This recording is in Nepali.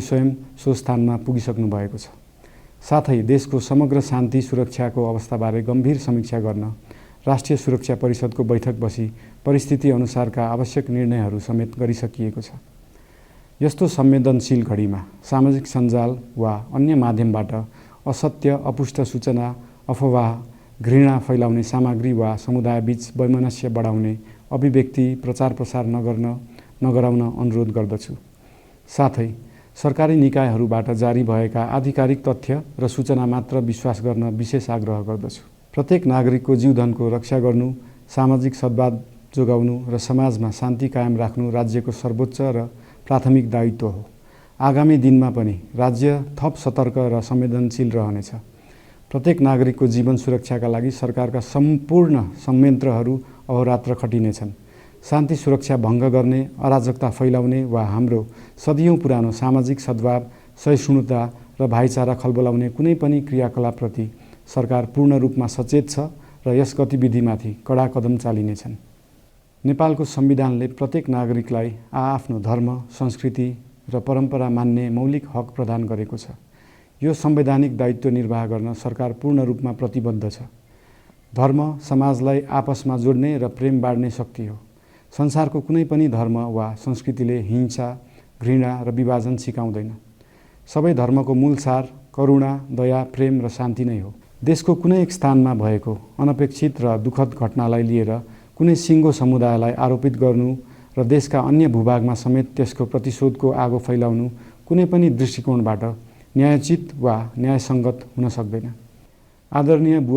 स्वयं सो स्थानमा पुगिसक्नु भएको छ। साथै देशको समग्र शान्ति सुरक्षाको अवस्थाबारे गम्भीर समीक्षा गर्न राष्ट्रिय सुरक्षा परिषदको बैठक बसी परिस्थिति अनुसारका आवश्यक निर्णयहरू समेत गरिसकिएको छ। यस्तो संवेदनशील घडीमा सामाजिक सञ्जाल वा अन्य माध्यमबाट असत्य, अपुष्ट सूचना, अफवाह, घृणा फैलाउने सामग्री वा समुदायबीच वैमनस्य बढाउने अभिव्यक्ति प्रचार प्रसार नगराउन अनुरोध गर्दछु। साथै सरकारी निकायहरूबाट जारी भएका आधिकारिक तथ्य र सूचना मात्र विश्वास गर्न विशेष आग्रह गर्दछु। प्रत्येक नागरिकको जीवधनको रक्षा गर्नु, सामाजिक सद्भाव जोगाउनु र समाजमा शान्ति कायम राख्नु राज्यको सर्वोच्च र प्राथमिक दायित्व हो। आगामी दिनमा पनि राज्य थप सतर्क र संवेदनशील रहनेछ। प्रत्येक नागरिकको जीवन सुरक्षाका लागि सरकारका सम्पूर्ण संयन्त्रहरू अहोरात्र खटिनेछन्। शान्ति सुरक्षा भङ्ग गर्ने, अराजकता फैलाउने वा हाम्रो सदियौं पुरानो सामाजिक सद्भाव, सहिष्णुता र भाइचारा खलबलाउने कुनै पनि क्रियाकलापप्रति सरकार पूर्ण रूपमा सचेत छ र यस गतिविधिमाथि कडा कदम चालिनेछन्। नेपालको संविधानले प्रत्येक नागरिकलाई आआफ्नो धर्म, संस्कृति र परम्परा मान्ने मौलिक हक प्रदान गरेको छ। यो संवैधानिक दायित्व निर्वाह गर्न सरकार पूर्ण रूपमा प्रतिबद्ध छ। धर्म समाजलाई आपसमा जोड्ने र प्रेम बाँड्ने शक्ति हो। संसारको कुनै पनि धर्म वा संस्कृतिले हिंसा, घृणा र विभाजन सिकाउँदैन। सबै धर्मको मूल सार करुणा, दया, प्रेम र शान्ति नै हो। देशको कुनै एक स्थानमा भएको अनपेक्षित र दुःखद घटनालाई लिएर कुनै सिङ्गो समुदायलाई आरोपित गर्नु र देशका अन्य भूभागमा समेत त्यसको प्रतिशोधको आगो फैलाउनु कुनै पनि दृष्टिकोणबाट न्यायोचित वा न्यायसङ्गत हुन सक्दैन। आदरणीय बुवा